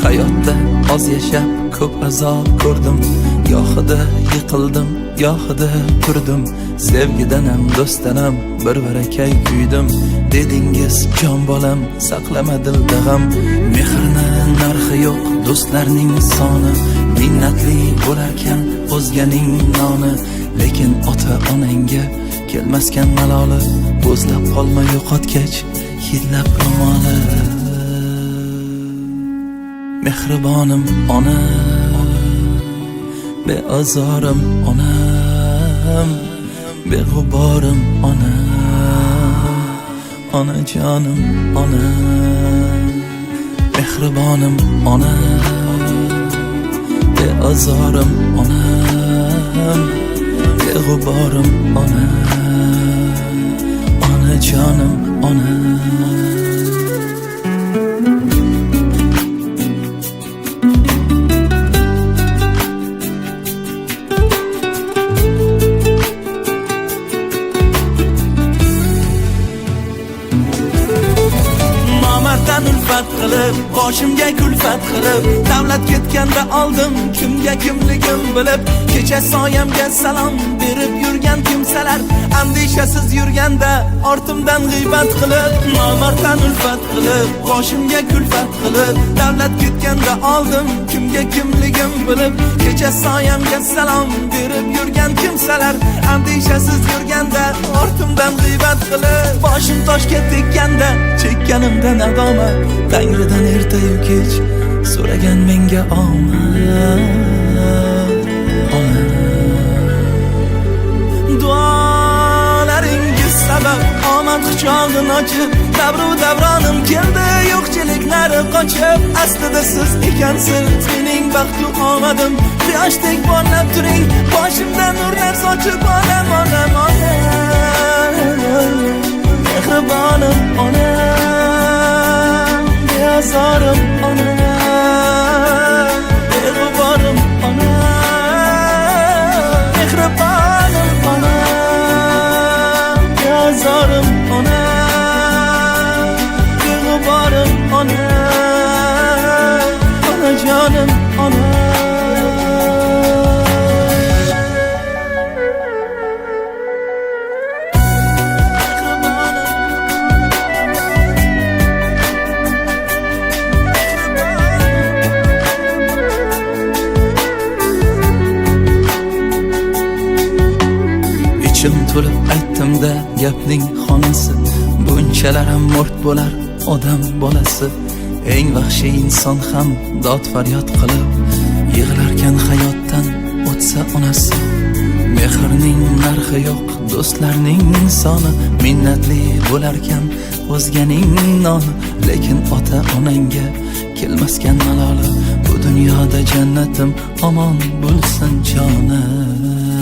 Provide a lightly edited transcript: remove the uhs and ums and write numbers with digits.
Hayotda oz yashab ko'p azob ko'rdim, gohida yiqildim, gohida turdim. Sevgidanam, do'stanam bir barakay kuydim. Dedingiz jon bolam, saqlama dilda g'am. Mehrni narxi yo'q, do'stlarning soni. Minnatli bo'larkan o'zganing noni. Lekin ota-onangga kelmaskan maloli. O'zlab qolma yo'qotgach, hidlab ro'moli. Mehribonim ona, beazorim onam, beg'uborim ona, onajonim ona. Mehribonim ona, beazorim onam, beg'uborim ona, onajonim ona. Ulfat qilib, boshimga kulfat qilib, davlat ketganda oldim kimga kimligim bilib. Kecha soyamga salom berib yurgan kimsalar, andishasiz yurganda ortimdan g'iybat qilib. Nomarddan ulfat qilib, boshimga kulfat qilib, davlat ketganda oldim kimga kimligim bilib. Kecha soyamga salom berib yurgan kimsalar, andishasiz yurganda ortimdan g'iybat qilib. Boshim toshga tekkanda chekkanimda nadomat, Tangridan ertayu kech so'ragan menga omad. Duolaringiz sabab omad quchog'ini ochib, davru davronim keldi yo'qchiliklari qochib. Aslida siz ekansiz mening baxtu omadim. Quyoshdek porlab turing, boshimdan nurlar sochib. Onam, onam, onam, mehribonim onam, beazorim ona, beg'uborim ona. Mehribonim ona, beazorim ona, beg'uborim ona, onajonim ona. Ichim to'lib aytdim-da gapning xonasi, bunchalar ham mort bo'lar odam bolasi. Eng vahshiy inson ham dod faryod qilib yig'larkan hayotdan o'tsa onasi. Mehrning narxi yo'q, do'stlarning soni. Minnatli bo'larkan o'zganing noni. Lekin ota-onangga kelmaskan maloli. Bu dunyoda jannatim omon bo'lsin jonim.